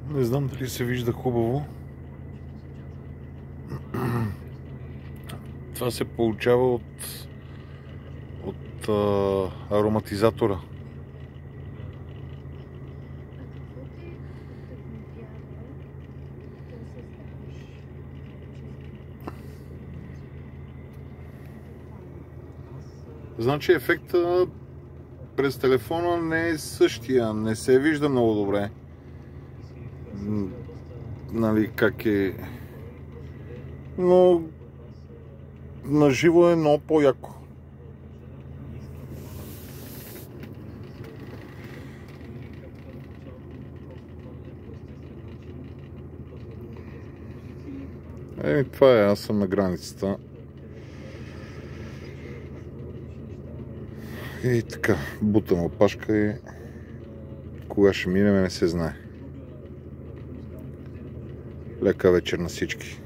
Не знам дали се вижда хубаво. Това се получава от ароматизатора. Значи ефекта през телефона не е същия, не се вижда много добре. Нали как е. Но наживо е много по-яко. Това е, аз съм на границата. И така, бутам опашка и кога ще минем не се знае. Лека вечер на всички.